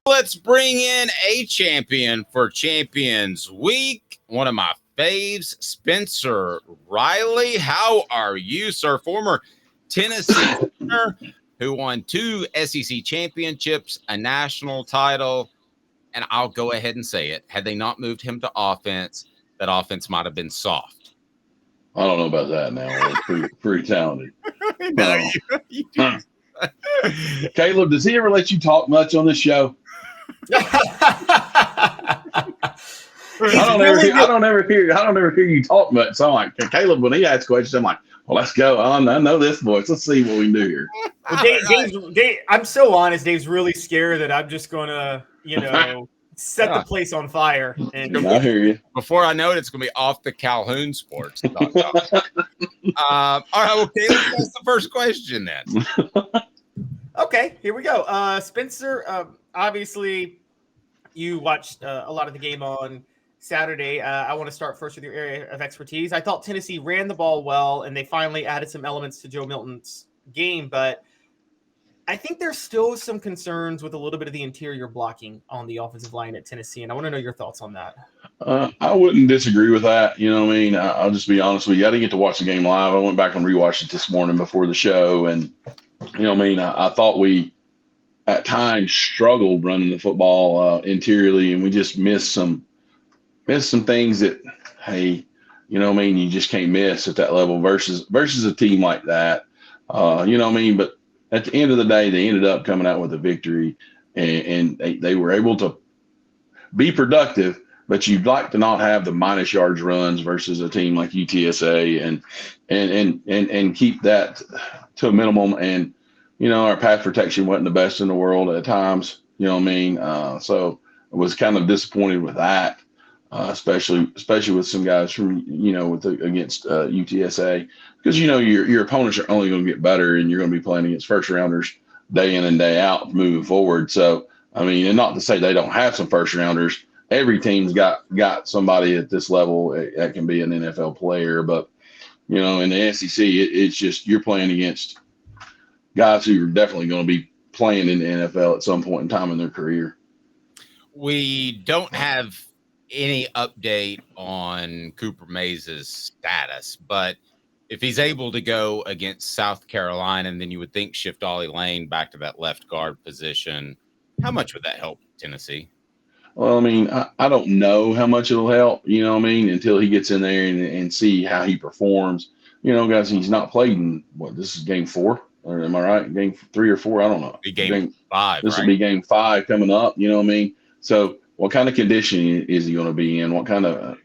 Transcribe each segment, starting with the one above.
Let's bring in a champion for Champions Week. One of my faves, Spencer Riley. How are you, sir? Former Tennessee Governor who won 2 SEC championships, a national title. And I'll go ahead and say it. Had they not moved him to offense, that offense might have been soft. I don't know about that now. Pretty talented. No, you do. Caleb, does he ever let you talk much on this show? I don't ever hear you talk much. So I'm like, Caleb, when he asks questions, I'm like, well, let's go. I know this voice. Let's see what we can do here. Well, Dave, I'm so honest. Dave's really scared that I'm just going to, set the place on fire. And I hear you. Before I know it, it's going to be off the Calhoun Sports. All right, well, Caleb, that's the first question then. Okay, here we go. Spencer, obviously, you watched a lot of the game on Saturday. I want to start first with your area of expertise. I thought Tennessee ran the ball well, and they finally added some elements to Joe Milton's game, but I think there's still some concerns with a little bit of the interior blocking on the offensive line at Tennessee, and I want to know your thoughts on that. I wouldn't disagree with that. You know what I mean? I'll just be honest with you. I didn't get to watch the game live. I went back and rewatched it this morning before the show, and you know what I mean? I thought we at times struggled running the football interiorly, and we just missed some things that, hey, you know what I mean? You just can't miss at that level versus a team like that. You know what I mean? But at the end of the day, they ended up coming out with a victory, and they were able to be productive. But you'd like to not have the minus yards runs versus a team like UTSA, and keep that to a minimum. And our pass protection wasn't the best in the world at times. You know what I mean? So I was kind of disappointed with that, especially with some guys from against UTSA, because your opponents are only going to get better, and you're going to be playing against first rounders day in and day out moving forward. So I mean, and not to say they don't have some first rounders. Every team's got somebody at this level that can be an NFL player, but in the SEC, it's just you're playing against guys who are definitely going to be playing in the NFL at some point in time in their career. We don't have any update on Cooper Mays' status, but if he's able to go against South Carolina, and then you would think shift Ollie Lane back to that left guard position, how much would that help Tennessee? Well, I mean, I don't know how much it'll help, until he gets in there and see how he performs. Guys, he's not played in, this is game 4, or am I right? Game 3 or 4? I don't know. Game 5. This will be game 5 coming up, So what kind of condition is he going to be in? What kind of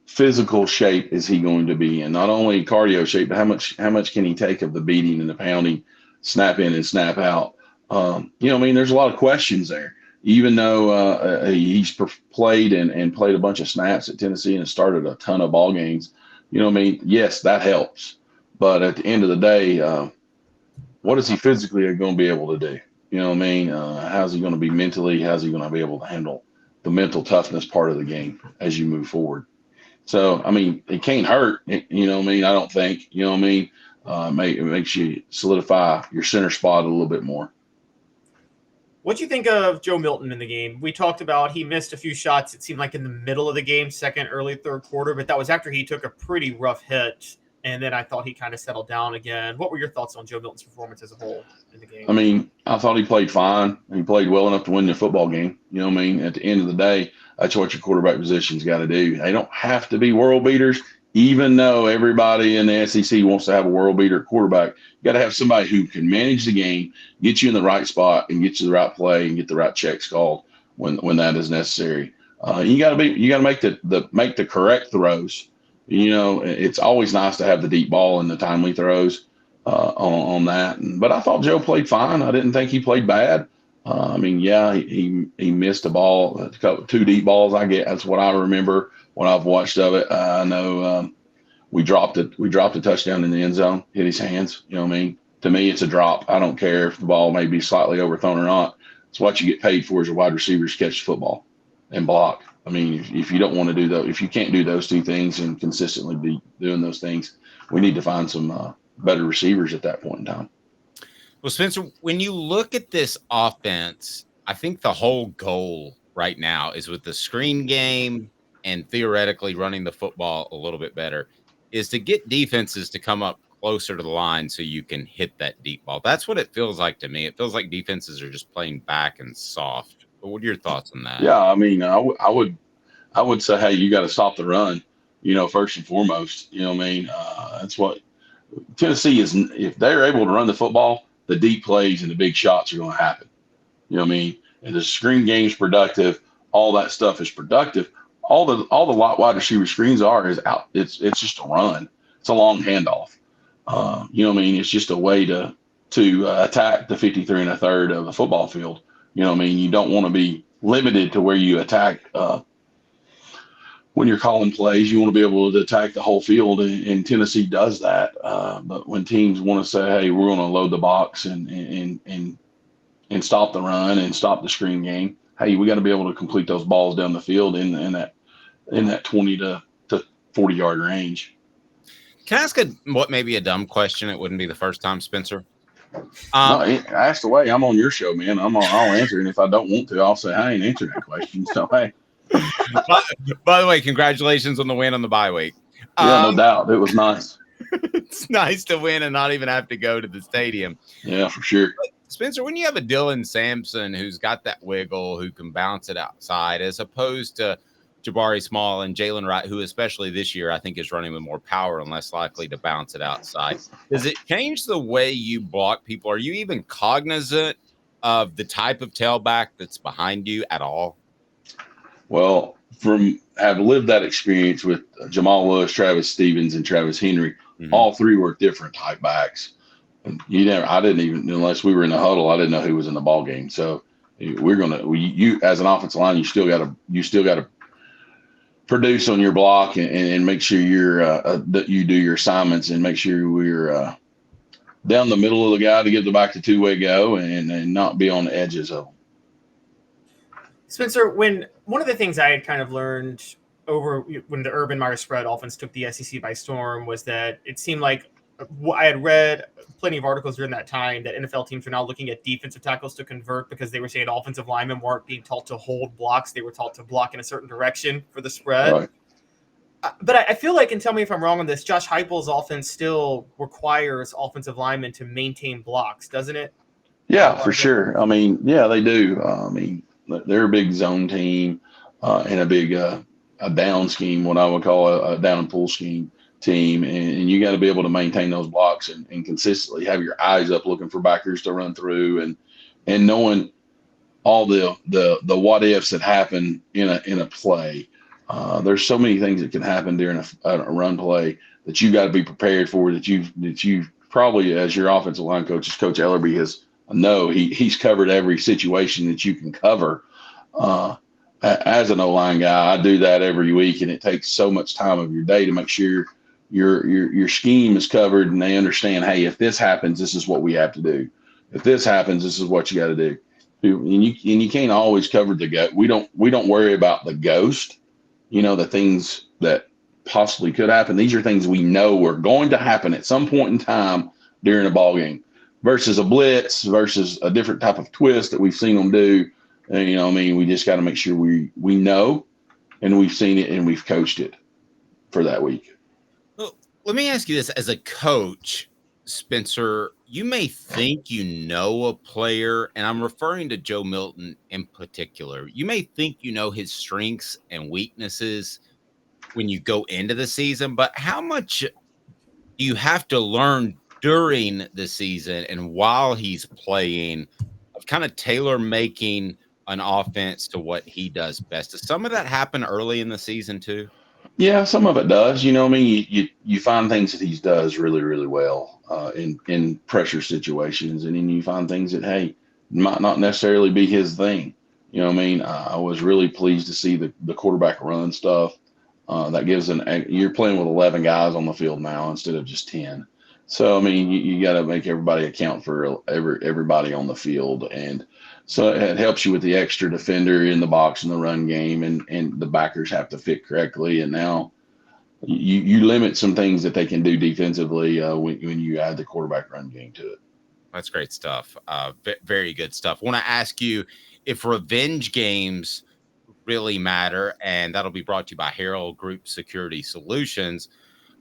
physical shape is he going to be in? Not only cardio shape, but how much can he take of the beating and the pounding, snap in and snap out? There's a lot of questions there. Even though he's played and played a bunch of snaps at Tennessee and started a ton of ball games, yes, that helps. But at the end of the day, what is he physically going to be able to do? How's he going to be mentally? How's he going to be able to handle the mental toughness part of the game as you move forward? So, I mean, it can't hurt, I don't think, it makes you solidify your center spot a little bit more. What do you think of Joe Milton in the game? We talked about he missed a few shots, it seemed like in the middle of the game, second, early third quarter, but that was after he took a pretty rough hit, and then I thought he kind of settled down again. What were your thoughts on Joe Milton's performance as a whole in the game? I mean, I thought he played fine. He played well enough to win the football game. At the end of the day, that's what your quarterback position's got to do. They don't have to be world beaters, even though everybody in the SEC wants to have a world beater quarterback. You got to have somebody who can manage the game, get you in the right spot, and get you the right play and get the right checks called when that is necessary. You got to make the correct throws. It's always nice to have the deep ball and the timely throws on that. But I thought Joe played fine. I didn't think he played bad. He missed a ball, 2 deep balls. That's what I remember when I've watched of it. I know we dropped a touchdown in the end zone, hit his hands. To me, it's a drop. I don't care if the ball may be slightly overthrown or not. It's what you get paid for as a wide receiver is catch the football and block. I mean, if you don't want to do those, if you can't do those 2 things and consistently be doing those things, we need to find some better receivers at that point in time. Well, Spencer, when you look at this offense, I think the whole goal right now is with the screen game and theoretically running the football a little bit better is to get defenses to come up closer to the line so you can hit that deep ball. That's what it feels like to me. It feels like defenses are just playing back and soft. But what are your thoughts on that? Yeah, I mean, I would say, hey, you got to stop the run. First and foremost. You know what I mean? That's what Tennessee is. If they're able to run the football, the deep plays and the big shots are going to happen. You know what I mean? And the screen game's productive. All that stuff is productive. All the wide receiver screens is out. It's just a run. It's a long handoff. You know what I mean? It's just a way to attack the 53 and a third of the football field. You know what I mean? You don't want to be limited to where you attack when you're calling plays. You want to be able to attack the whole field, and Tennessee does that. But when teams want to say, "Hey, we're going to load the box and stop the run and stop the screen game," hey, we got to be able to complete those balls down the field in that 20 to 40 yard range. Can I ask what may be a dumb question? It wouldn't be the first time, Spencer. No, ask away. I'm on your show, man. I'll answer, and if I don't want to, I'll say I ain't answering that question. So hey. By the way, congratulations on the win on the bye week. Yeah, no doubt. It was nice. It's nice to win and not even have to go to the stadium. Yeah, for sure. But Spencer, when you have a Dylan Sampson who's got that wiggle, who can bounce it outside, as opposed to Jabari Small and Jalen Wright, who especially this year I think is running with more power and less likely to bounce it outside, does it change the way you block people? Are you even cognizant of the type of tailback that's behind you at all? Well, have lived that experience with Jamal Lewis, Travis Stevens, and Travis Henry. Mm-hmm. All three were different type backs. I didn't even, unless we were in the huddle, I didn't know who was in the ball game. So you as an offensive line, you still got to produce on your block and make sure that you do your assignments and make sure we're down the middle of the guy to give the back the two-way go and not be on the edges of them. Spencer, when one of the things I had kind of learned over when the Urban Meyer spread offense took the SEC by storm was that it seemed like I had read plenty of articles during that time that NFL teams are now looking at defensive tackles to convert because they were saying offensive linemen weren't being taught to hold blocks. They were taught to block in a certain direction for the spread. Right. But I feel like, and tell me if I'm wrong on this, Josh Heupel's offense still requires offensive linemen to maintain blocks, doesn't it? Yeah, for sure. I mean, yeah, they do. They're a big zone team and a big a down scheme, what I would call a down and pull scheme team. And you got to be able to maintain those blocks and consistently have your eyes up looking for backers to run through and knowing all the what ifs that happen in a play. There's so many things that can happen during a run play that you got to be prepared for, that you probably, as your offensive line coach, as Coach Ellerby has he's covered every situation that you can cover. As an O-line guy, I do that every week, and it takes so much time of your day to make sure your scheme is covered and they understand, hey, if this happens, this is what we have to do. If this happens, this is what you got to do. And you can't always cover the ghost. We don't worry about the ghost, the things that possibly could happen. These are things we know are going to happen at some point in time during a ball game. Versus a blitz, versus a different type of twist that we've seen them do. And, we just got to make sure we know and we've seen it and we've coached it for that week. Well, let me ask you this. As a coach, Spencer, you may think you know a player, and I'm referring to Joe Milton in particular. You may think you know his strengths and weaknesses when you go into the season, but how much do you have to learn during the season and while he's playing of kind of tailor making an offense to what he does best? Does some of that happen early in the season too? Yeah, some of it does. You find things that he does really, really well in pressure situations. And then you find things that, hey, might not necessarily be his thing. I was really pleased to see the quarterback run stuff. That gives you're playing with 11 guys on the field now instead of just 10. So, you got to make everybody account for everybody on the field. And so it helps you with the extra defender in the box in the run game, and the backers have to fit correctly. And now you limit some things that they can do defensively when you add the quarterback run game to it. That's great stuff. Very good stuff. I want to ask you, if revenge games really matter, and that'll be brought to you by Herald Group Security Solutions.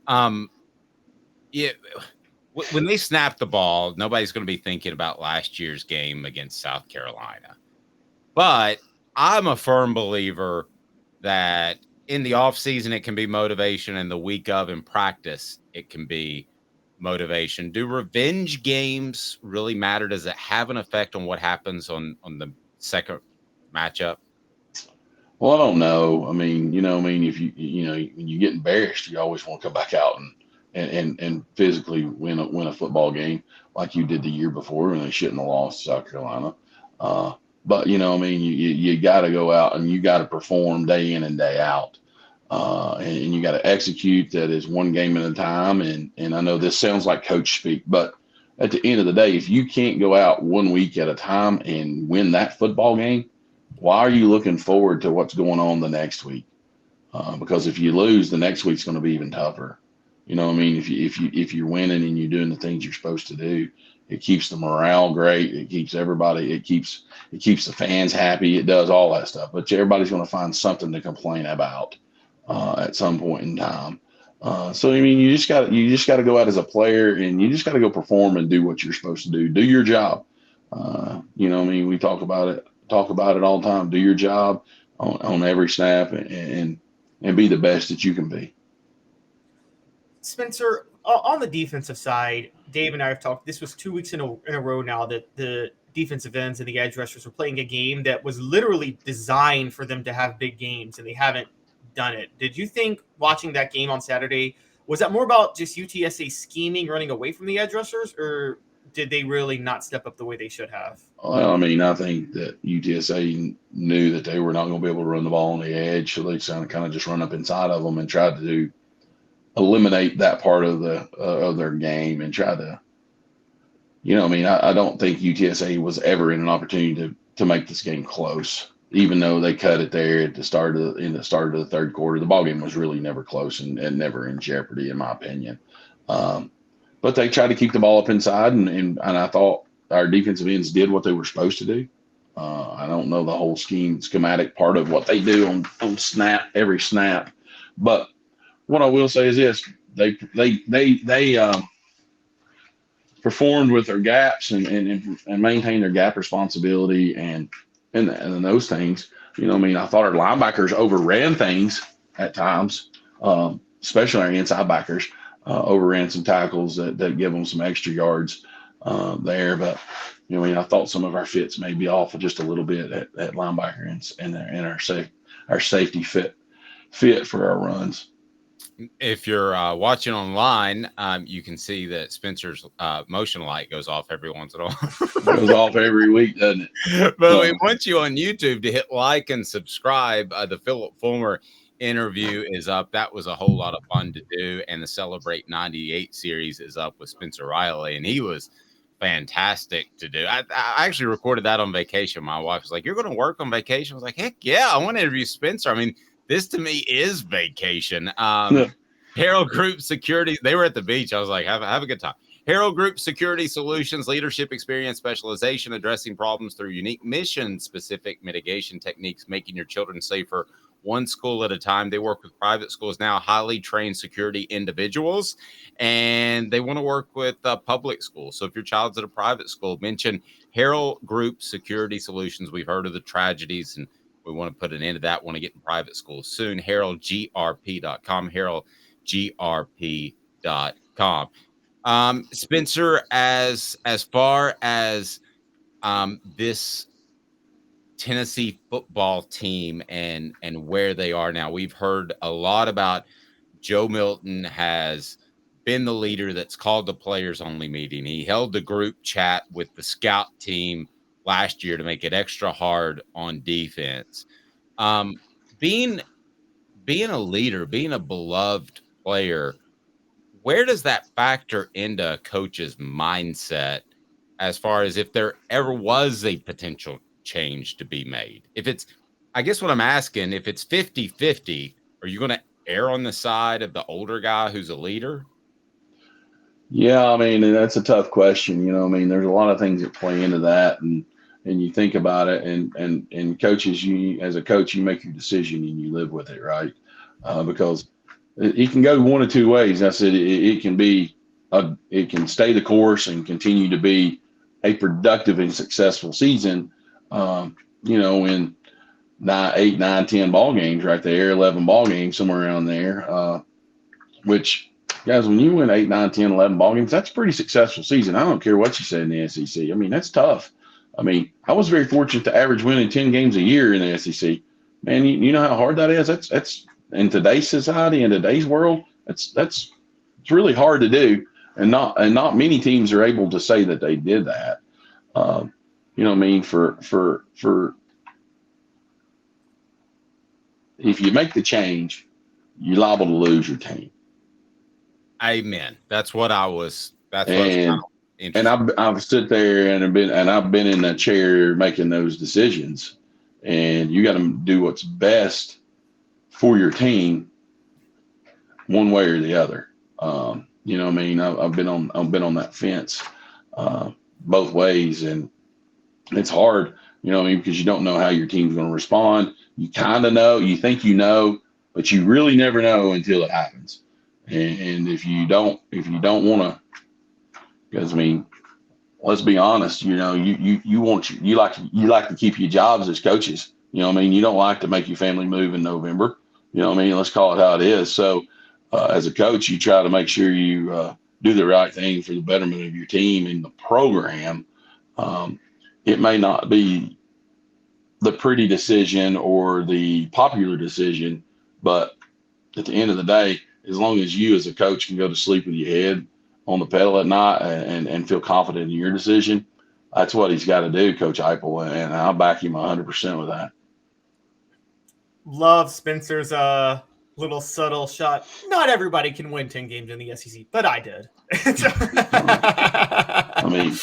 Yeah, when they snap the ball, nobody's going to be thinking about last year's game against South Carolina. But I'm a firm believer that in the offseason, it can be motivation, and the week of in practice, it can be motivation. Do revenge games really matter? Does it have an effect on what happens on the second matchup? Well, I don't know. I mean, if when you get embarrassed, you always want to come back out and physically win a football game like you did the year before when they shouldn't have lost to South Carolina. But you got to go out and you got to perform day in and day out, and you got to execute. That is one game at a time. And I know this sounds like coach speak, but at the end of the day, if you can't go out 1 week at a time and win that football game, why are you looking forward to what's going on the next week? Because if you lose, the next week's going to be even tougher. If you're winning and you're doing the things you're supposed to do, it keeps the morale great. It keeps everybody. It keeps the fans happy. It does all that stuff. But everybody's going to find something to complain about at some point in time. So you just got to go out as a player, and you just got to go perform and do what you're supposed to do. Do your job. We talk about it all the time. Do your job on every snap and be the best that you can be. Spencer, on the defensive side, Dave and I have talked. This was 2 weeks in a row now that the defensive ends and the edge rushers were playing a game that was literally designed for them to have big games, and they haven't done it. Did you think watching that game on Saturday, was that more about just UTSA scheming, running away from the edge rushers, or did they really not step up the way they should have? Well, I think that UTSA knew that they were not going to be able to run the ball on the edge, so they kind of just run up inside of them and tried to eliminate that part of their game and try to, I don't think UTSA was ever in an opportunity to make this game close, even though they cut it there at the start of the third quarter. The ball game was really never close and never in jeopardy, in my opinion. But they tried to keep the ball up inside, and I thought our defensive ends did what they were supposed to do. I don't know the whole schematic part of what they do on every snap, but what I will say is this: they performed with their gaps and maintained their gap responsibility and those things. I thought our linebackers overran things at times, especially our inside backers overran some tackles that give them some extra yards there. But I thought some of our fits may be off just a little bit at linebacker and our safety fit for our runs. If you're watching online, you can see that Spencer's motion light goes off every once in a while. Goes off every week, doesn't it? But we want you on YouTube to hit like and subscribe. The Philip Fulmer interview is up. That was a whole lot of fun to do. And the Celebrate 98 series is up with Spencer Riley. And he was fantastic to do. I actually recorded that on vacation. My wife was like, "You're going to work on vacation?" I was like, "Heck yeah, I want to interview Spencer." I mean, this to me is vacation. Herald Group Security, they were at the beach. I was like, have a good time. Herald Group Security Solutions, leadership experience, specialization, addressing problems through unique mission-specific mitigation techniques, making your children safer one school at a time. They work with private schools now, highly trained security individuals, and they want to work with public schools. So if your child's at a private school, mention Herald Group Security Solutions. We've heard of the tragedies, and we want to put an end to that. Want to get in private schools soon. HeraldGRP.com. HeraldGRP.com. Spencer, as far as this Tennessee football team and where they are now, we've heard a lot about Joe Milton has been the leader that's called the players only meeting. He held the group chat with the scout team last year to make it extra hard on defense. Being a leader, being a beloved player, where does that factor into a coach's mindset as far as if there ever was a potential change to be made? I guess what I'm asking, if it's 50-50, are you going to err on the side of the older guy who's a leader? Yeah, that's a tough question. There's a lot of things that play into that. And and you think about it, and coaches, as a coach, you make your decision and you live with it, right? Because it can go one of two ways. I said it can be it can stay the course and continue to be a productive and successful season. In 8, 9, 10 ball games right there, 11 ball games, somewhere around there. Which, guys, when you win 8, 9, 10, 11 ball games, that's a pretty successful season. I don't care what you say in the SEC. I mean, that's tough. I mean, I was very fortunate to average winning 10 games a year in the SEC. Man, you know how hard that is? That's in today's society, in today's world, it's really hard to do. And not many teams are able to say that they did that. You know what I mean? For if you make the change, you're liable to lose your team. Amen. That's what I was. That's what I was and I've stood there and I've been in that chair making those decisions. And you got to do what's best for your team, one way or the other. You know what I mean? I've been on that fence both ways, and it's hard. You know what I mean? Because you don't know how your team's going to respond. You kind of know, you think you know, but you really never know until it happens. And if you don't want to, because I mean, let's be honest, you know, you like to keep your jobs as coaches. You know what I mean? You don't like to make your family move in November. You know what I mean? Let's call it how it is. So as a coach, you try to make sure you do the right thing for the betterment of your team and the program. It may not be the pretty decision or the popular decision, but at the end of the day, as long as you as a coach can go to sleep with your head on the pedal at night and feel confident in your decision, that's what he's got to do, Coach Heupel, and I'll back him 100% with that. Love Spencer's little subtle shot. Not everybody can win 10 games in the SEC, but I did. I mean,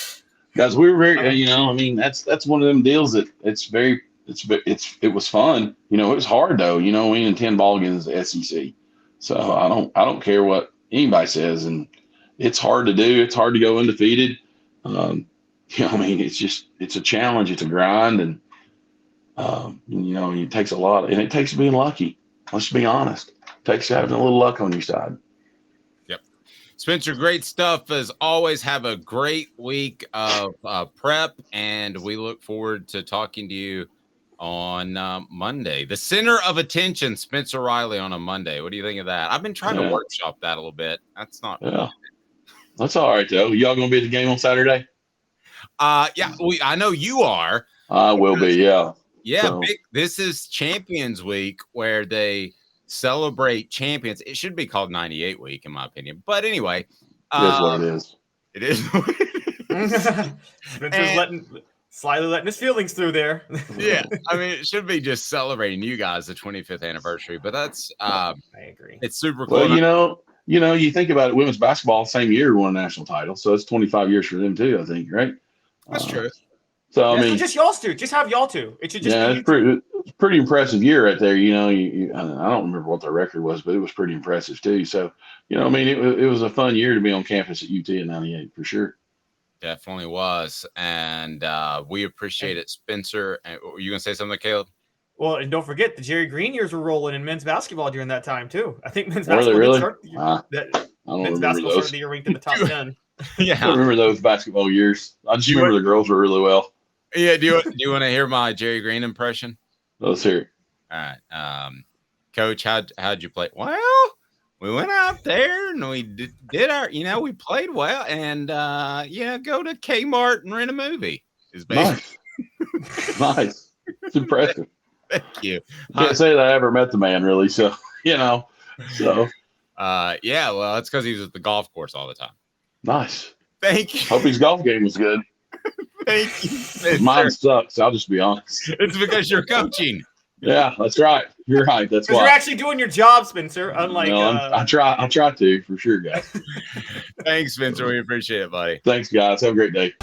guys, we were very, you know, I mean, that's one of them deals that it was fun. You know, it was hard though, you know, winning 10 ball games in the SEC. So I don't care what anybody says, and it's hard to do. It's hard to go undefeated. You know, I mean, it's a challenge. It's a grind, and you know, it takes a lot, and it takes being lucky. Let's be honest. It takes having a little luck on your side. Yep. Spencer, great stuff as always. Have a great week of prep, and we look forward to talking to you on Monday. The center of attention, Spencer Riley, on a Monday. What do you think of that? I've been trying to workshop that a little bit. That's not. Yeah. That's all right though. Y'all gonna be at the game on Saturday? Yeah. I know you are. I will be. Yeah. Yeah. So. This is Champions Week, where they celebrate champions. It should be called 98 Week, in my opinion. But anyway, it is what it is. It is. Spencer's slyly letting his feelings through there. Yeah, I mean, it should be just celebrating you guys the 25th anniversary, but that's I agree. It's super cool. Well, you think about it, women's basketball same year won a national title, so it's 25 years for them too, I think, right? That's true. So I mean, just y'all two. Just have y'all two. It should just it's pretty impressive year right there. You know, I don't remember what their record was, but it was pretty impressive too. So, you know, I mean, it was a fun year to be on campus at UT in '98 for sure. Definitely was, and we appreciate it, Spencer. And were you gonna say something, Caleb? Well, and don't forget the Jerry Green years were rolling in men's basketball during that time too. I think men's basketball men's basketball started the year ranked in the top 10. Yeah, I remember those basketball years. I just remember the girls were really well. Yeah, do you want to hear my Jerry Green impression? Let's hear it. All right, Coach, how'd you play? Well, we went out there and we did our, we played well, and go to Kmart and rent a movie. Nice. Nice. It's impressive. Thank you. Can't say that I ever met the man, really. So, well, it's because he was at the golf course all the time. Nice. Thank you. Hope his golf game was good. Thank you. Mine sucks. I'll just be honest. It's because you're coaching. Yeah, that's right. You're right. That's why. You're actually doing your job, Spencer. Unlike I'll try to for sure, guys. Thanks, Spencer. We appreciate it, buddy. Thanks, guys. Have a great day.